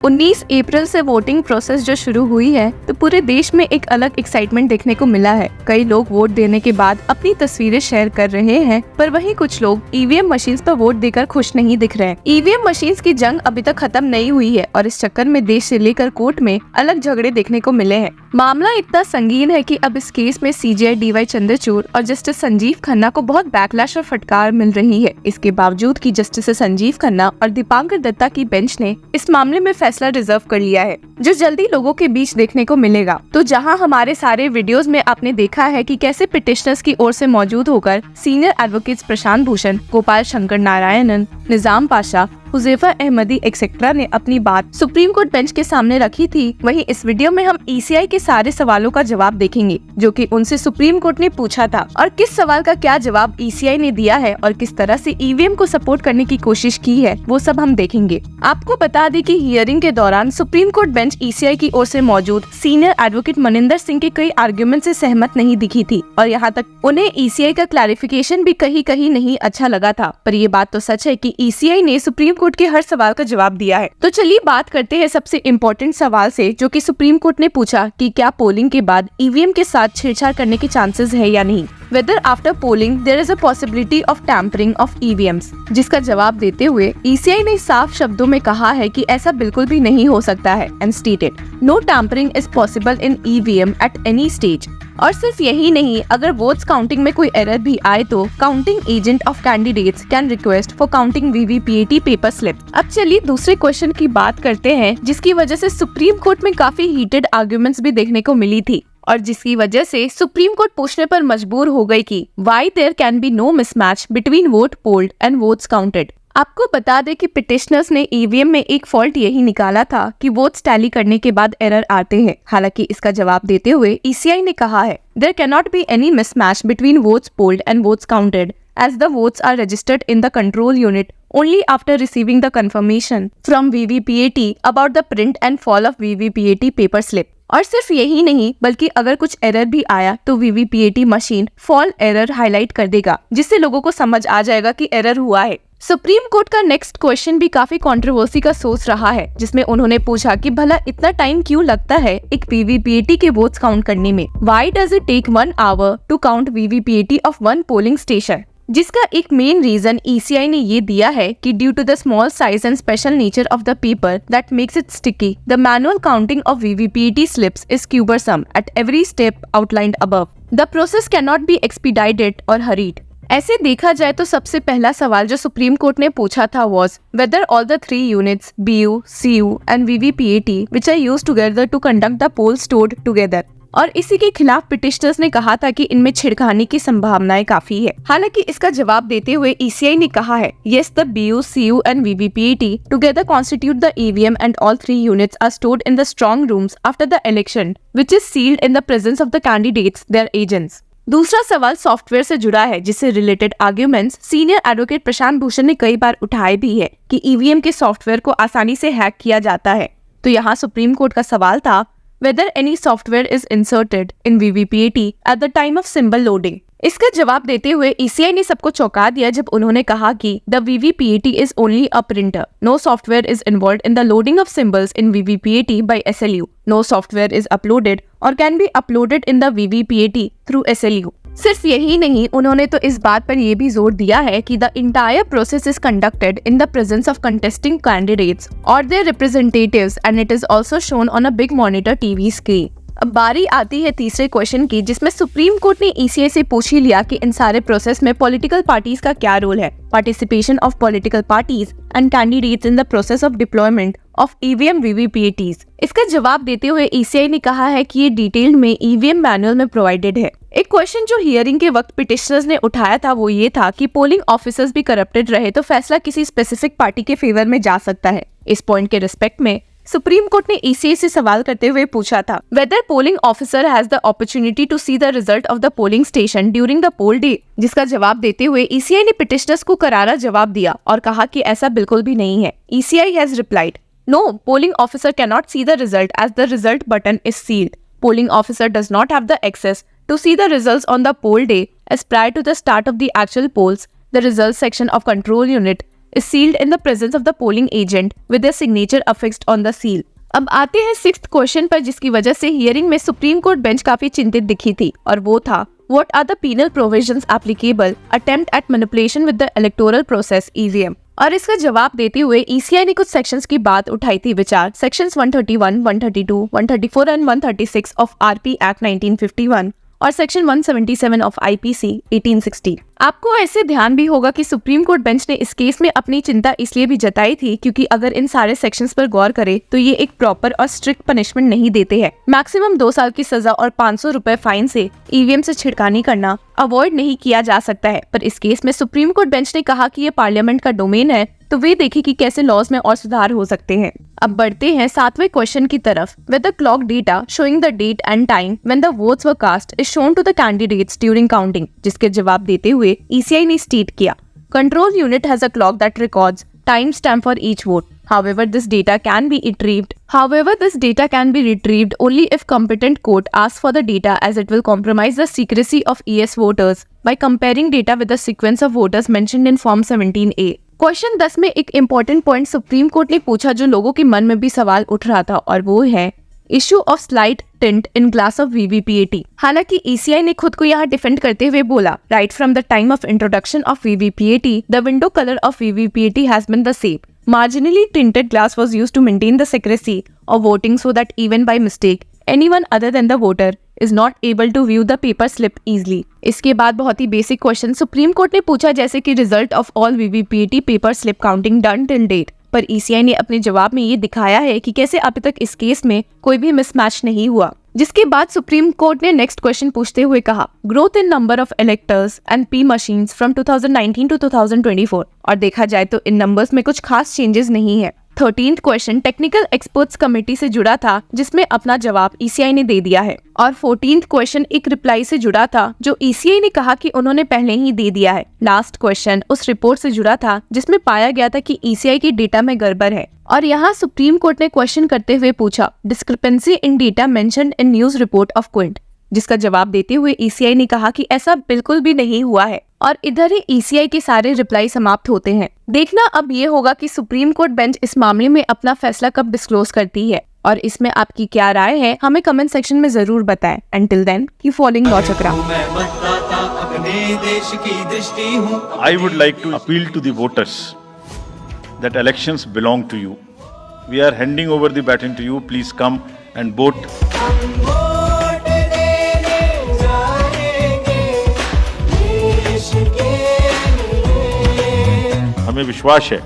19 अप्रैल से voting process जो शुरू हुई है तो पूरे देश में एक अलग एक्साइटमेंट देखने को मिला है। कई लोग वोट देने के बाद अपनी तस्वीरें शेयर कर रहे हैं, पर वहीं कुछ लोग ईवीएम मशीन्स पर वोट देकर खुश नहीं दिख रहे हैं। ईवीएम मशीन्स की जंग अभी तक खत्म नहीं हुई है और इस चक्कर में देश से लेकर कोर्ट में अलग झगड़े देखने को मिले हैं। मामला इतना संगीन है कि अब इस केस में सीजेआई डीवाई चंद्रचूड़ और जस्टिस संजीव खन्ना को बहुत बैकलैश और फटकार मिल रही है। इसके बावजूद कि जस्टिस संजीव खन्ना और दीपांकर दत्ता की बेंच ने इस मामले में फैसला रिजर्व कर लिया है, जो जल्दी लोगों के बीच देखने को मिलेगा। तो जहां हमारे सारे वीडियोस में आपने देखा है कि कैसे पिटिशनर्स की ओर से मौजूद होकर सीनियर एडवोकेट्स प्रशांत भूषण, गोपाल शंकर नारायणन, निजाम पाशा, हुजैफा अहमदी एक्सेट्रा ने अपनी बात सुप्रीम कोर्ट बेंच के सामने रखी थी, वहीं इस वीडियो में हम ईसीआई के सारे सवालों का जवाब देखेंगे जो कि उनसे सुप्रीम कोर्ट ने पूछा था और किस सवाल का क्या जवाब ईसीआई ने दिया है और किस तरह से ईवीएम को सपोर्ट करने की कोशिश की है, वो सब हम देखेंगे। आपको बता दें कि हियरिंग के दौरान सुप्रीम कोर्ट बेंच ईसीआई की ओर से मौजूद सीनियर एडवोकेट मनिंदर सिंह के कई आर्ग्यूमेंट से सहमत नहीं दिखी थी और यहाँ तक उन्हें ईसीआई का क्लैरिफिकेशन भी कहीं कहीं नहीं अच्छा लगा था। पर ये बात तो सच है कि ईसीआई ने सुप्रीम कोर्ट के हर सवाल का जवाब दिया है। तो चलिए बात करते हैं सबसे इम्पोर्टेंट सवाल से, जो कि सुप्रीम कोर्ट ने पूछा कि क्या पोलिंग के बाद ईवीएम के साथ छेड़छाड़ करने के चांसेस है या नहीं। Whether after polling there is a possibility of tampering of EVMs, जिसका जवाब देते हुए ईसीआई ने साफ शब्दों में कहा है कि ऐसा बिल्कुल भी नहीं हो सकता है and stated no tampering is possible in EVM at any stage। और सिर्फ यही नहीं, अगर वोट्स काउंटिंग में कोई एरर भी आए तो counting agent of candidates can request for counting VVPAT paper slip. अब चलिए दूसरे क्वेश्चन की बात करते हैं, जिसकी वजह से सुप्रीम कोर्ट में काफी हीटेड आर्ग्यूमेंट्स भी देखने को मिली थी और जिसकी वजह से सुप्रीम कोर्ट पूछने पर मजबूर हो गई कि why there can be no mismatch between vote polled and votes counted. आपको बता दें कि पिटिशनर्स ने ईवीएम में एक फॉल्ट यही निकाला था कि वोट्स टैली करने के बाद एरर आते हैं। हालांकि इसका जवाब देते हुए ईसीआई ने कहा है there can not be any mismatch between votes polled and votes counted as the votes are registered in the control unit only after receiving the confirmation from VVPAT about the print and fall of VVPAT paper slip। और सिर्फ यही नहीं, बल्कि अगर कुछ error भी आया तो VVPAT machine fall error highlight कर देगा, जिससे लोगों को समझ आ जाएगा कि एरर हुआ है। सुप्रीम कोर्ट का नेक्स्ट क्वेश्चन भी काफी कंट्रोवर्सी का सोर्स रहा है, जिसमें उन्होंने पूछा कि भला इतना टाइम क्यों लगता है एक VVPAT के वोट्स काउंट करने में। Why does it take 1 hour to count VVPAT of one polling station? जिसका एक मेन रीजन ईसीआई ने ये दिया है कि due to the small size and special nature of the paper that makes it sticky, the manual counting of VVPAT slips is cumbersome at every step outlined above. The process can not be expedited और hurried. ऐसे देखा जाए तो सबसे पहला सवाल जो supreme court ने पूछा था was whether all the 3 units BU, CU and VVPAT which are used together to conduct the poll stored together। और इसी के खिलाफ पिटिशनर्स ने कहा था कि इनमें छिड़खानी की संभावनाएं काफी है। हालांकि इसका जवाब देते हुए ईसीआई ने कहा है yes the BU, CU and VVPAT together constitute the EVM and all 3 units are stored in the strong rooms after the election which is sealed in the presence of the candidates, their agents। दूसरा सवाल software से जुड़ा है, जिससे related arguments senior advocate Prashant Bhushan ने कई बार उठाए भी है कि ईवीएम के सॉफ्टवेयर को आसानी से हैक किया जाता है। तो यहाँ सुप्रीम कोर्ट का सवाल था whether any software is inserted in VVPAT at the time of symbol loading। इसका जवाब देते हुए ईसीआई ने सबको चौंका दिया जब उन्होंने कहा कि the VVPAT is only a printer, no software is involved in the loading of symbols in VVPAT by SLU, no software is uploaded or can be uploaded in the VVPAT through SLU। सिर्फ यही नहीं, उन्होंने तो इस बात पर यह भी जोर दिया है कि the entire process is conducted in the presence of contesting candidates और their representatives and it is also shown on a big monitor TV screen. अब बारी आती है तीसरे क्वेश्चन की, जिसमें सुप्रीम कोर्ट ने ईसीआई से पूछ ही लिया कि इन सारे प्रोसेस में पॉलिटिकल पार्टीज का क्या रोल है, participation of political parties and candidates in the process of deployment of EVM VVPATs. इसका जवाब देते हुए ईसीआई ने कहा है कि ये डिटेल में ईवीएम मैनुअल में प्रोवाइडेड है। एक क्वेश्चन जो हियरिंग के वक्त पिटिशनर्स ने उठाया था वो ये था कि पोलिंग ऑफिसर्स भी करप्टेड रहे तो फैसला किसी स्पेसिफिक पार्टी के फेवर में जा सकता है। इस पॉइंट के रिस्पेक्ट में सुप्रीम कोर्ट ने ईसीआई से सवाल करते हुए पूछा था whether polling officer has the opportunity to see the result of the polling station during the poll day। जिसका जवाब देते हुए ईसीआई ने पिटिशनर्स को करारा जवाब दिया और कहा कि ऐसा बिल्कुल भी नहीं है। ECI has replied no, polling officer cannot see the result as the result button is sealed। Polling officer does not have the access to see the results on the poll day as prior to the start of the actual polls। The results section of control unit is sealed in the presence of the polling agent with their signature affixed on the seal. अब आते हैं 6th question पर, जिसकी वजह से hearing में supreme court bench काफी चिंतित दिखी थी, और वो था What are the penal provisions applicable attempt at manipulation with the electoral process EVM? और इसका जवाब देते हुए ECI ने कुछ सेक्शंस की बात उठाई थी विचार, sections 131, 132, 134 and 136 of RP act 1951 और सेक्शन 177 ऑफ IPC 1860। आपको ऐसे ध्यान भी होगा कि सुप्रीम कोर्ट बेंच ने इस केस में अपनी चिंता इसलिए भी जताई थी क्योंकि अगर इन सारे सेक्शंस पर गौर करे तो ये एक प्रॉपर और स्ट्रिक्ट पनिशमेंट नहीं देते हैं। मैक्सिमम 2 साल की सजा और 500 रुपए फाइन से EVM से छिड़कानी करना अवॉइड नहीं किया जा सकता है, पर इस केस में सुप्रीम कोर्ट बेंच ने कहा कि ये पार्लियामेंट का डोमेन है, तो वे देखें कि कैसे लॉज में और सुधार हो सकते हैं। अब बढ़ते हैं 7वें क्वेश्चन की तरफ। Whether clock data showing the date and time when the votes were cast is shown to the candidates during counting, जिसके जवाब देते हुए ECI ने स्टेट किया, Control unit has a clock that records time stamp for each vote. However, this data can be retrieved only if competent court asks for the data, as it will compromise the secrecy of ES voters by comparing data with the sequence of voters mentioned in Form 17A. Question 10 में एक important point supreme court ने पूछा जो लोगों के मन में भी सवाल उठ रहा था, और वो है issue of slight tint in glass of VVPAT। हालांकि ECI ने खुद को यहाँ डिफेंड करते हुए बोला, right from the time of introduction of VVPAT the window colour of VVPAT has been the same. Marginally tinted glass was used to maintain the secrecy of voting so that even by mistake anyone other than the voter is not able to view the paper slip easily। इसके बाद बहुत ही basic question supreme court ने पूछा, जैसे कि result of all VVPAT paper slip counting done till date, पर ECI ने अपने जवाब में ये दिखाया है कि कैसे अभी तक इस केस में कोई भी मिसमैच नहीं हुआ। जिसके बाद सुप्रीम कोर्ट ने नेक्स्ट क्वेश्चन पूछते हुए कहा, growth in number of electors and P machines from 2019 to 2024, और देखा जाए तो इन नंबर्स में कुछ खास चेंजेस नहीं है। 13th question technical experts committee से जुड़ा था, जिसमें अपना जवाब ECI ने दे दिया है, और 14th क्वेश्चन एक रिप्लाई से जुड़ा था जो ECI ने कहा कि उन्होंने पहले ही दे दिया है। लास्ट क्वेश्चन उस रिपोर्ट से जुड़ा था जिसमें पाया गया था कि ECI की डेटा में गड़बड़ है, और यहाँ सुप्रीम कोर्ट ने क्वेश्चन करते हुए पूछा, discrepancy in data mentioned in news report of Quint, जिसका जवाब देते हुए ECI ने कहा कि ऐसा बिल्कुल भी नहीं हुआ है, और इधर ही ECI के सारे रिप्लाई समाप्त होते हैं। देखना अब ये होगा कि सुप्रीम कोर्ट बेंच इस मामले में अपना फैसला कब डिस्क्लोज करती है, और इसमें आपकी क्या राय है हमें कमेंट सेक्शन में जरूर बताएं। Until then, keep following law chakra. I would like to appeal to the voters that elections belong to you. We are handing over the baton to you. Please come and vote. हमें विश्वास है